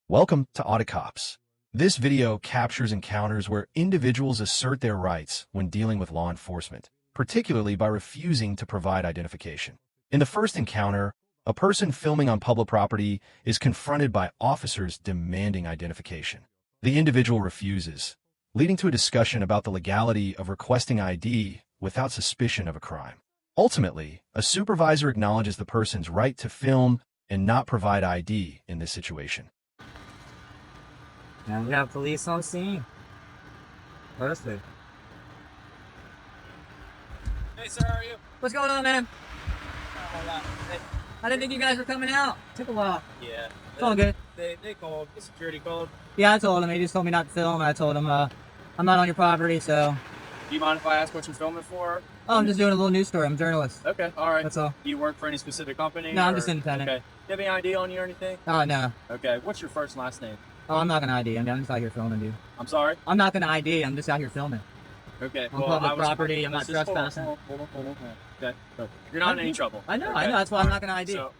Welcome to Audit Cops. This video captures encounters where individuals assert their rights when dealing with law enforcement, particularly by refusing to provide identification. In the first encounter, a person filming on public property is confronted by officers demanding identification. The individual refuses, leading to a discussion about the legality of requesting ID without suspicion of a crime. Ultimately, a supervisor acknowledges the person's right to film and not provide ID in this situation. And we have police on scene. Perfect. Hey, sir, how are you? What's going on, man? Hey, I didn't think you guys were coming out. Took a while. yeah. It's all good. They called. The security called. Yeah, I told him. He just told me not to film. I told him I'm not on your property, so. Do you mind if I ask what you're filming for? Oh, I'm just doing a little news story. I'm a journalist. Okay, all right. That's all. Do you work for any specific company? No, I'm just independent. Okay. Do you have any ID on you or anything? Oh, no. Okay. What's your first and last name? Oh, I'm not going to ID. I'm just out here filming, dude. I'm sorry? I'm not going to ID. I'm just out here filming. Okay. On public property. I'm not trespassing. Hold on. Okay. You're not in any trouble. I know. Okay. I know. That's why I'm not going to ID. So,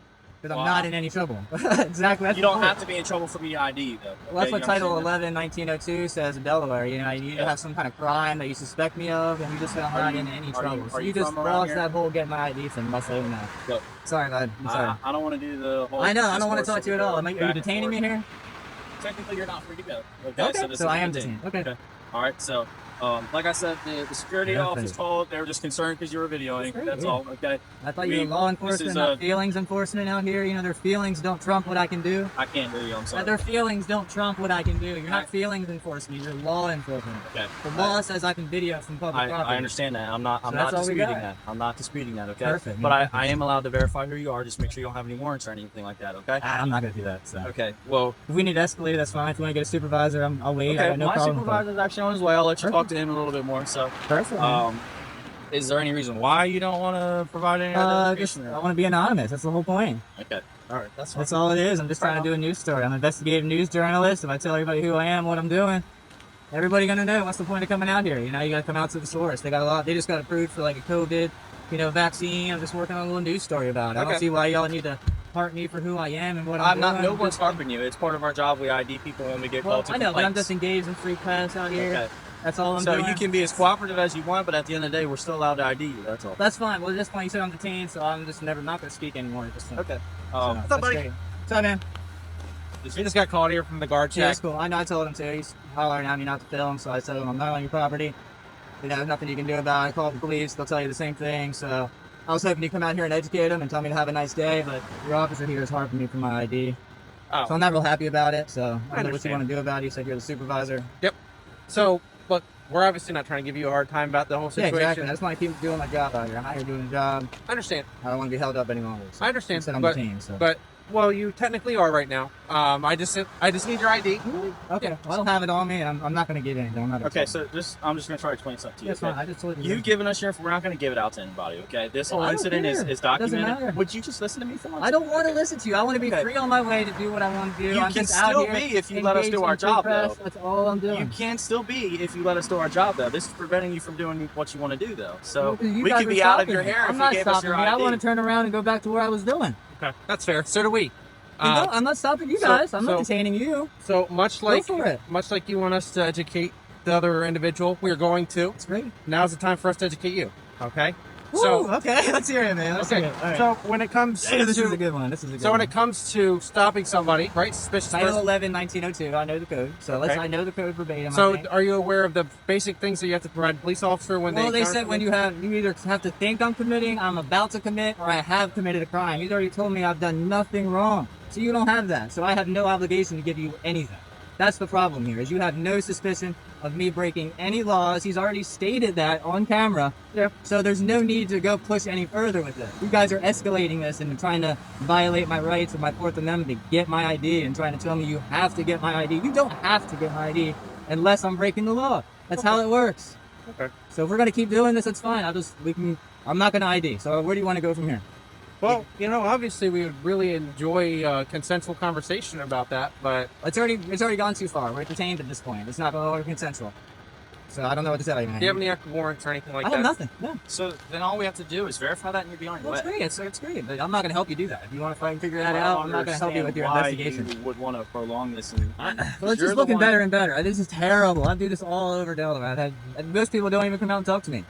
Because I'm not in any trouble. Exactly. you don't have to be in trouble for me ID, though. Well, that's what You Title understand 11, 1902 says in Delaware. You know, you need to have some kind of crime that you suspect me of, and you just say I'm not in any trouble. So you just lost that whole get my ID thing by saying that. Go. Sorry, bud. I'm sorry. I don't want to do the whole... I know. I don't want to talk to you at all. Are you back and detaining me forth. here? Technically, you're not free to go. Okay. this So is I am detained. detained. Okay. All right, so like I said, the security Yeah, office thanks. called. They were just concerned because you were videoing. That's yeah. all. Okay. I thought you were law enforcement, not feelings enforcement out here. You know, their feelings don't trump what I can do. I can't hear you. I'm sorry. Their feelings don't trump what I can do. You're not feelings enforcement. You're law enforcement. Okay. The law says I can video from public property. I understand that. I'm not that's all we disputing got. that. I'm not disputing that. Okay. Perfect. But I am allowed to verify who you are. Just make sure you don't have any warrants or anything like that. Okay. I'm not gonna do that. So. Okay. Well. If we need to escalate, that's fine. If you want to get a supervisor, I'll wait. I Okay. got no My problem with that. supervisor's actually on his way. I'll let you talk to him a little bit more. So. Perfect. Is there any reason why you don't want to provide any Just, identification? I want to be anonymous. That's the whole point. Okay. All right. That's fine. That's all it is. I'm just trying to do a news story. I'm an investigative news journalist. If I tell everybody who I am, what I'm doing, everybody gonna know. What's the point of coming out here? You know, you gotta come out to the source. They got a lot. They just got approved for like a COVID, vaccine. I'm just working on a little news story about it. I don't see why y'all need to heart me for who I am and what I'm doing. No one's harping you. It's part of our job. We ID people when we get called to I know, but I'm complaints. just engaged in free press out here. Okay. That's all I'm So doing. you can be as cooperative as you want, but at the end of the day, we're still allowed to ID you. That's all. That's fine. Well, at this point, you said I'm detained, so I'm just not going to speak anymore at this point. Okay. What's up, buddy? What's up, man? He just got called here from the guard check. Yeah, that's cool. I know. I told him to. He's hollering at me not to film, so I told him I'm not on your property. You know, there's nothing you can do about it. I called the police. They'll tell you the same thing. So I was hoping you come out here and educate him and tell me to have a nice day, but your officer here is harping me for my ID. Oh. So I'm not real happy about it. So I don't know what you understand. want to do about it. You said you're the supervisor. Yep. So, look, we're obviously not trying to give you a hard time about the whole Yeah, situation. exactly. I just want to keep doing my job out here. I'm out here doing a job. I understand. I don't want to be held up any longer. So I understand. you said I'm but, detained, so. but, well, you technically are right now. I just need your ID. Okay, well, I don't have it on me, and I'm not going to give anything. I'm not gonna Okay, tell you. so I'm just going to try to explain something to you. That's okay? fine. I just told you. You've given us your info. We're not going to give it out to anybody, okay? This whole I don't incident is care. documented. Doesn't matter. Would you just listen to me for once? I don't want to listen to you. I want to be Okay. free on my way to do what I want to do. You I'm can just out still here be if you let us do engaged our in free job, press. though. That's all I'm doing. You can still be if you let us do our job, though. This is preventing you from doing what you want to do, though. So You we guys could are be out of stopping your me. hair I'm if you not gave us stopping your me. ID. I want to turn around and go back to where I was doing. Okay, that's fair. So do we. No, I'm not stopping you so- guys. I'm not so- detaining you. So much like for it. you want us to educate the other individual, we're going to. It's great. Now's the time for us to educate you. Okay. Woo, okay, let's hear it, man. Let's Okay. hear it. All right. So when it comes This is a to good one. This is a good so one. when it comes to stopping somebody, right? Suspicious Title person. 11, 1902. I know the code. So Okay. I know the code verbatim. I So think. are you aware of the basic things that you have to provide a police officer when Well, they they said when you either have to think I'm committing, I'm about to commit, or I have committed a crime. He's already told me I've done nothing wrong. So you don't have that. So I have no obligation to give you anything. That's the problem here, is you have no suspicion of me breaking any laws. He's already stated that on camera. Yeah. So there's no need to go push any further with this. You guys are escalating this and trying to violate my rights of my Fourth Amendment to get my ID and trying to tell me you have to get my ID. You don't have to get my ID unless I'm breaking the law. That's how it works. Okay. So if we're gonna keep doing this, that's fine. I'm not gonna ID. So where do you want to go from here? Well, obviously we would really enjoy consensual conversation about that, but It's already gone too far. We're detained at this point. It's not no longer consensual. so I don't know what to tell you, man. Do you have any active warrants or anything like I that? have nothing. No. So then all we have to do is verify that and you'll be on your Well, way. it's great. It's great. But I'm not going to help you do that. If you want to fucking figure that I out, don't I'm not going to help you with your understand investigation. why you would want to prolong this. And, Well, it's you're just the looking one- better and better. This is terrible. I do this all over Delaware. Most people don't even come out and talk to me.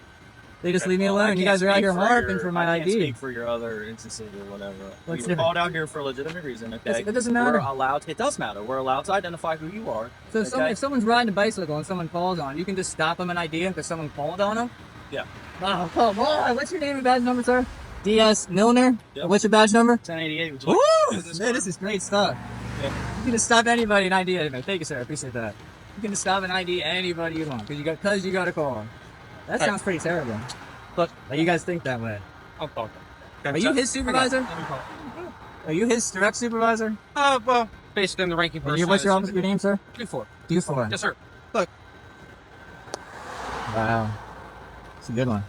They just leave me Well, I alone. You can't guys are out speak here for harping your- for my I can't ID. speak for your other instances or whatever. What's We were different? called out here for a legitimate reason, okay? It doesn't matter. We're allowed, it does matter. We're allowed to identify who you are. So okay? if someone's riding a bicycle and someone calls on, you can just stop them an idea because someone called on them? Yeah. Oh, come on. What's your name and badge number, sir? D.S. Milner? Yep. What's your badge number? 1088. Would you Woo! like business Man, card? this is great stuff. Yeah. You can just stop anybody an ID. Thank you, sir. I appreciate that. You can just stop an ID anybody you want because you got a call. That sounds pretty terrible. Look, Like, you guys think that way. I'll call them. Are you his supervisor? Are you his direct supervisor? Well, based on the ranking person. What's your name, sir? 2-4. D4. Yes, sir. Look, Wow. It's a good one.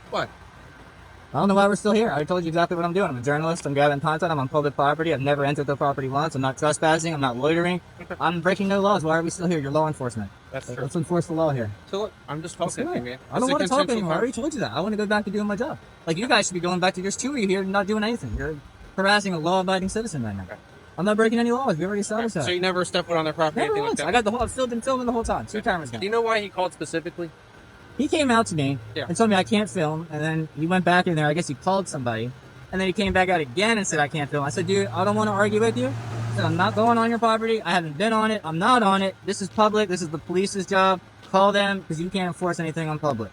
what? I don't know why we're still here. I told you exactly what I'm doing. I'm a journalist. I'm gathering content. I'm on public property. I've never entered the property once. I'm not trespassing. I'm not loitering. I'm breaking no laws. Why are we still here? You're law enforcement. That's true. Let's enforce the law here. So look, I'm just talking to you, man. I don't It's a want to talk consensual anymore. I already told you that. I want to go back to doing my job. Like, you guys should be going back to yours too. You're here not doing anything. You're harassing a law-abiding citizen right now. Okay. I'm not breaking any laws. We already established that. So you never stepped foot on their property or Never anything like once. that? I got the whole. I've been filming the whole time. 2 cameras Do going. you know why he called specifically? He came out to me Yeah. and told me I can't film, and then he went back in there. I guess he called somebody, and then he came back out again and said I can't film. I said, dude, I don't want to argue with you. I said, I'm not going on your property. I haven't been on it. I'm not on it. This is public. This is the police's job. Call them because you can't enforce anything on public.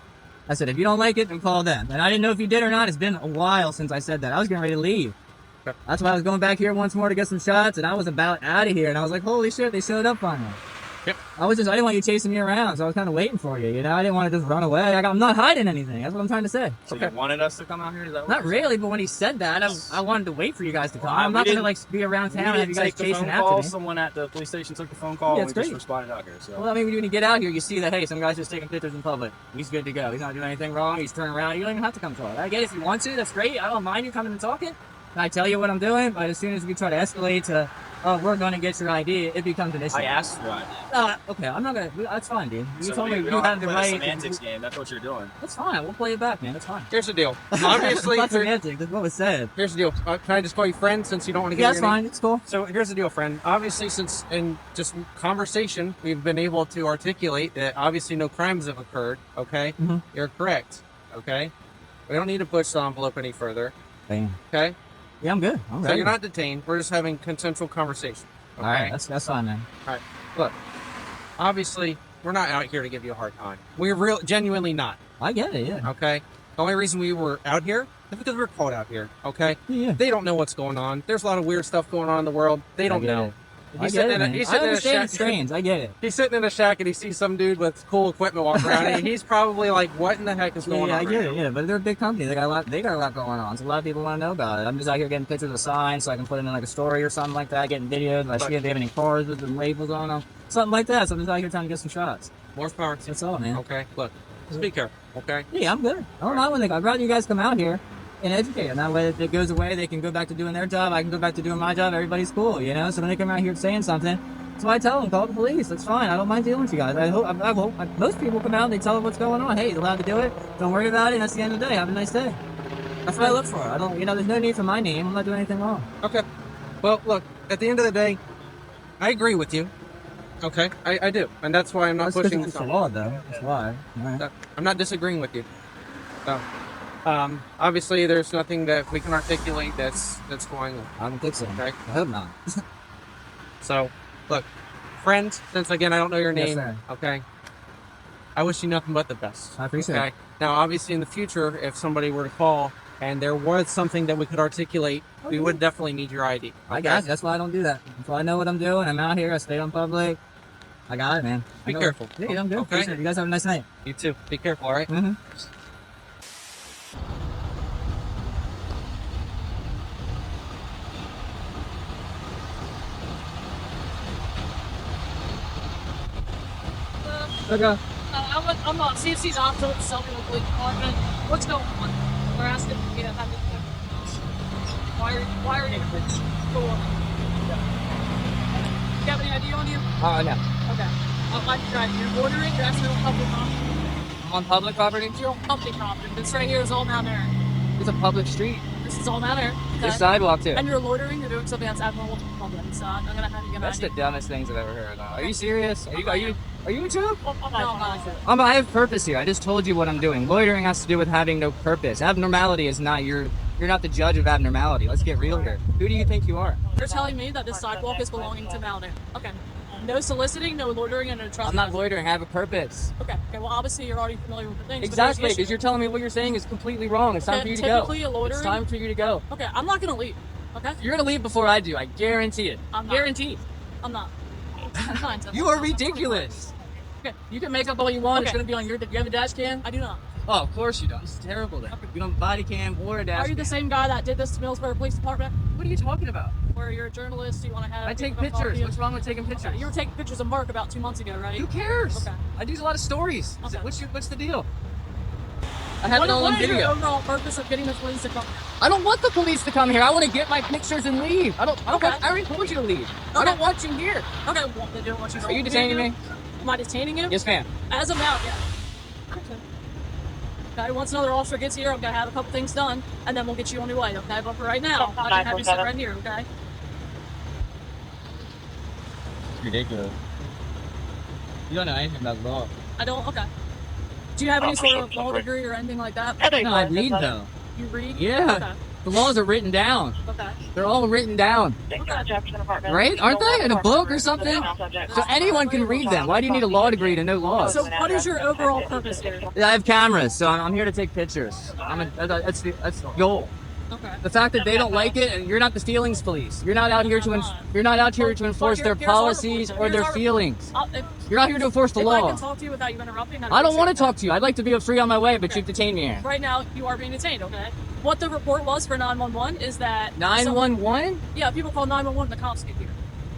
I said, if you don't like it, then call them. And I didn't know if you did or not. It's been a while since I said that. I was getting ready to leave. Okay. That's why I was going back here once more to get some shots, and I was about out of here. And I was like, holy shit, they showed up on me. Yep. I didn't want you chasing me around, so I was kind of waiting for you. You know, I didn't want to just run away. I'm not hiding anything. That's what I'm trying to say. So you wanted us to come out here? Is that what Not you're saying? really, but when he said that, I wanted to wait for you guys to come. Well, I'm we not going to didn't- be around We town and have you didn't guys take the chasing phone after call. me. Someone at the police station took the phone call. Yeah, and it's we just great. responded out here. So. Well, I mean, when you get out here, you see that, hey, some guy's just taking pictures in public. He's good to go. He's not doing anything wrong. He's turning around. You don't even have to come talk. I get it if you want to. That's great. I don't mind you coming and talking. And I tell you what I'm doing, but as soon as we try to escalate to, oh, we're going to get your ID, it becomes an issue. I asked for it. Okay, I'm not going to. That's fine, dude. You So told we me you don't have the play a right. semantics game. That's what you're doing. That's fine. We'll play it back, man. That's fine. Here's the deal. Obviously, That's semantic. That's what was said. here's the deal. Can I just call you friend since you don't want to get Yeah, that's your name? fine. It's cool. So here's the deal, friend. Obviously, since in just conversation, we've been able to articulate that obviously no crimes have occurred. Okay, Mhm. you're correct. Okay, we don't need to push the envelope any further. Bam. Okay, Yeah, I'm good. I'm so ready. you're not detained. We're just having consensual conversation. Okay, All right, that's fine, man. look. Obviously, we're not out here to give you a hard time. We're genuinely not. I get it. Yeah. Okay, the only reason we were out here is because we were called out here. Okay, Yeah. they don't know what's going on. There's a lot of weird stuff going on in the world. They don't I get know. it. I He's get sitting it, in a- man. he's I sitting in a understand shack- it's strange. I get it. He's sitting in a shack and he sees some dude with cool equipment walking around and he's probably like, what in the heck is going Yeah, on? I right get now? it. Yeah, but they're a big company. They got a lot. They got a lot going on. So a lot of people want to know about it. I'm just out here getting pictures of signs so I can put it in like a story or something like that. Getting videos. I see if they have any cars with the labels on them, something like that. So I'm just out here trying to get some shots. More power to you. That's all, man. Okay, look, just be careful, okay? Yeah, I'm good. I don't mind when I'd rather you guys come out here and educate them. That way, if it goes away, they can go back to doing their job. I can go back to doing my job. Everybody's cool, you know. So when they come out here saying something, that's why I tell them, call the police. That's fine. I don't mind dealing with you guys. I hope most people come out and they tell them what's going on. Hey, he's allowed to do it. Don't worry about it. And that's the end of the day. Have a nice day. That's what I look for. I don't, you know, there's no need for my name. I'm not doing anything wrong. Okay. Well, look, at the end of the day, I agree with you. Okay, I do, and that's why I'm not pushing It's this the on. law, though. That's why. All right. I'm not disagreeing with you. So, obviously, there's nothing that we can articulate that's going on. I don't think so. Okay. I hope not. So, look, friend, since again I don't know your Yes, name, sir. okay, I wish you nothing but the best. I appreciate Okay. it. Now, obviously, in the future, if somebody were to call and there was something that we could articulate, we would definitely need your ID. I got you. That's why I don't do that. That's why I know what I'm doing. I'm out here. I stay on public. I got it, man. I Be know- careful. Yeah, I'm good. Okay. Appreciate it. You guys have a nice night. You too. Be careful, all right? Mm-hmm. Okay. I'm on CFC's office with the police department. What's going on? We're asking, you know, why are you go on? You have any idea on you? No. Okay. Like you're ordering, you're actually on public property. On public property? You're on public property. This right here is all down there. It's a public street. This is all down there. Okay? There's sidewalk too. And you're loitering, you're doing something that's abnormal to the public. So I'm gonna have you get That's the dumbest things I've ever heard. Are you serious? Are you YouTube? No, I have purpose here. I just told you what I'm doing. Loitering has to do with having no purpose. Abnormality is not you're not the judge of abnormality. Let's get real here. Who do you think you are? You're telling me that this sidewalk is belonging to Malden. Okay. No soliciting, no loitering, and no trespassing. I'm not loitering. I have a purpose. Okay. Well, obviously you're already familiar with the things. Exactly, because you're telling me what you're saying is completely wrong. It's time for you to go. Typically, a loitering. It's time for you to go. Okay, I'm not gonna leave. Okay. You're gonna leave before I do. I guarantee it. I'm not. Guaranteed. I'm not. I'm fine. You are ridiculous. Okay. You can make up all you want. Okay. It's gonna be on your. You have a dash cam? I do not. Oh, of course you don't. It's terrible then. You don't have a body cam or a dash Are you the cam. same guy that did this to Millsboro Police Department? What are you talking about? Where you're a journalist, you want to have. I take people come talk to pictures. you? What's wrong with taking pictures? Okay. You were taking pictures of Mark about 2 months ago, right? Who cares? Okay. I do a lot of stories. Okay. What's the deal? I have it all on What is your video. overall purpose of getting the police to come? I don't want the police to come here. I want to get my pictures and leave. I Okay. already told you to leave. I Okay. don't want you here. Okay, well, they don't want you to. Are you detaining me? Am I detaining you? Yes, ma'am. As of now, yeah. Okay, once another officer gets here, I'm gonna have a couple things done, and then we'll get you on your way, okay? But for right now, I can have you sit right here, okay? Ridiculous. You don't know anything about law. I don't, okay. Do you have any sort of law degree or anything like that? No, I read though. You read? Yeah. Okay. The laws are written down. Okay. They're all written down. Right? Aren't they? In a book or something? So anyone can read them. Why do you need a law degree to know laws? So what is your overall purpose here? I have cameras, so I'm here to take pictures. That's the goal. Okay. The fact that they don't like it, and you're not the feelings police. You're not out here to enforce their policies or their feelings. You're not here to enforce the If I law. can talk to you without you interrupting, I don't want to talk to you. I'd like to be free on my way, but you've detained me here. Right now, you are being detained, okay? What the report was for 911 is that... 911? Yeah, people call 911 and the cops get here.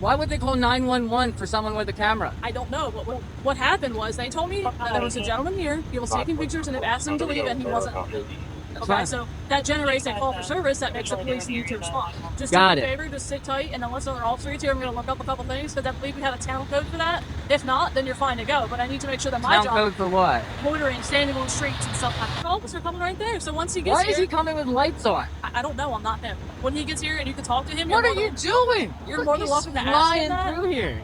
Why would they call 911 for someone with a camera? I don't know, but what happened was they told me that there was a gentleman here, he was taking pictures and they've asked him to leave and he wasn't. Okay, fine. so that generates a call for service that makes the police need to respond. Just Got do me a it. favor, just sit tight, and then once another officer gets here, I'm going to look up a couple things, because I believe we have a town code for that. If not, then you're fine to go, but I need to make sure that my Town job, code for what? loitering, standing on streets and stuff like that. The officer coming right there, so once he gets Why here... is he coming with lights on? I don't know, I'm not him. When he gets here and you can talk to him, What you're are more you than- doing? You're more than welcome to ask him flying that. through here.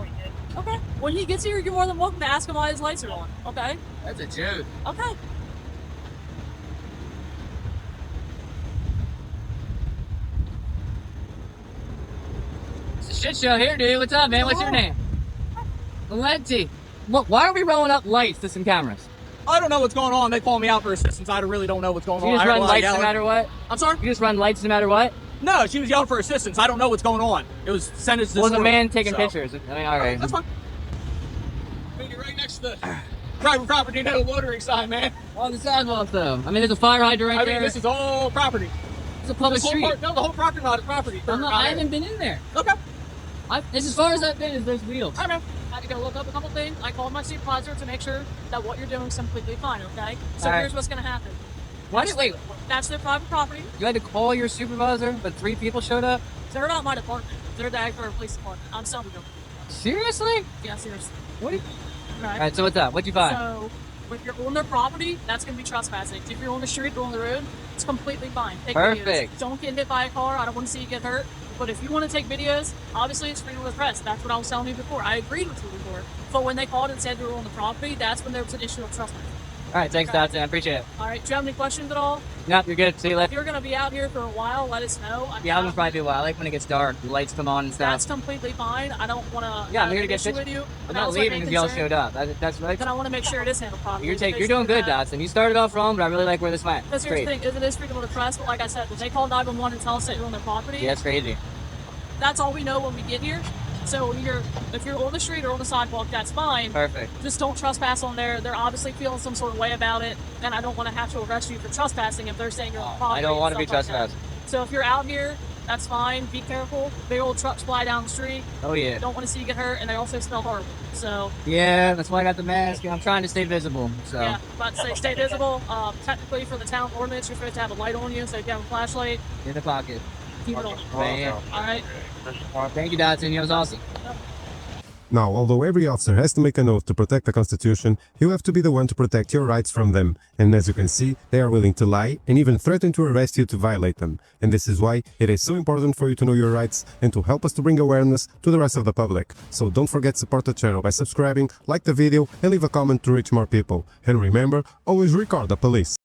Okay. When he gets here, you're more than welcome to ask him why his lights are on. Okay? That's a joke. Okay. It's a shit show here, dude. What's up, man? What's your name? Valenti. Look, why are we rolling up lights to some cameras? I don't know what's going on. They call me out for assistance. I really don't know what's going You on. just I heard run a lot of lights no yelling. matter what? I'm sorry? You just run lights no matter what? No, she was yelling for assistance. I don't know what's going on. It was sentenced this Was a morning, man taking so- pictures? I mean, all right. That's fine. You're right next to the private property, no loitering sign, man. On the sidewalk, though. I mean, there's a fire hydrant right I there. mean, this is all property. It's a public This whole street. no, the whole property lot is property. I haven't been in there. Okay. It's as far as I've been is those wheels. All right, man. I had to go look up a couple things. I called my supervisor to make sure that what you're doing is completely fine, okay? So All right. here's what's going to happen. Wait, That's their private property. you had to call your supervisor, but 3 people showed up? They're not my department. They're the Agricultural Police Department. I'm selling them. Seriously? Yeah, seriously. What? Right. All right, so what's up? What'd you find? So, if you're on their property, that's going to be trespassing. If you're on the street or on the road, it's completely fine. Take Perfect. videos. Don't get hit by a car. I don't want to see you get hurt. But if you want to take videos, obviously it's freedom of the press. That's what I was telling you before. I agreed with you before. But when they called and said they were on the property, that's when there was an issue of trespassing. All right, thanks, Dotson. I appreciate it. All right. Do you have any questions at all? Nope, you're good. See you If later. you're going to be out here for a while, let us know. I mean, Yeah, I'm gonna probably do well. I like when it gets dark. The lights come on and That's stuff. completely fine. I don't want to. Yeah, I'm here to get issue pictures. with you. I'm But I not was, like, leaving because y'all concerned showed up. That's right. Then I want to make sure it is handled properly. You're doing good, Dotson. You started off wrong, but I really like where this went. Because here's the Great. thing, it is freedom of the press, but like I said, when they call 911 and tell us that you're on their property, Yeah, that's crazy. that's all we know when we get here. So if you're on the street or on the sidewalk, that's fine. Perfect. Just don't trespass on there. They're obviously feeling some sort of way about it, and I don't want to have to arrest you for trespassing if they're saying you're on the property. I don't want to be and stuff like that. trespassing. So if you're out here, that's fine. Be careful. Big old trucks fly down the street. Oh yeah. Don't want to see you get hurt, and they also smell horrible. So Yeah, that's why I got the mask. I'm trying to stay visible. So. yeah, but stay visible. Technically, for the town ordinance, you're supposed to have a light on you. So if you have a flashlight, In the pocket. keep it on. Man. All right. Thank you, Dotson. That was awesome. Now, although every officer has to make an oath to protect the Constitution, you have to be the one to protect your rights from them. And as you can see, they are willing to lie and even threaten to arrest you to violate them. And this is why it is so important for you to know your rights and to help us to bring awareness to the rest of the public. So don't forget to support the channel by subscribing, like the video, and leave a comment to reach more people. And remember, always record the police.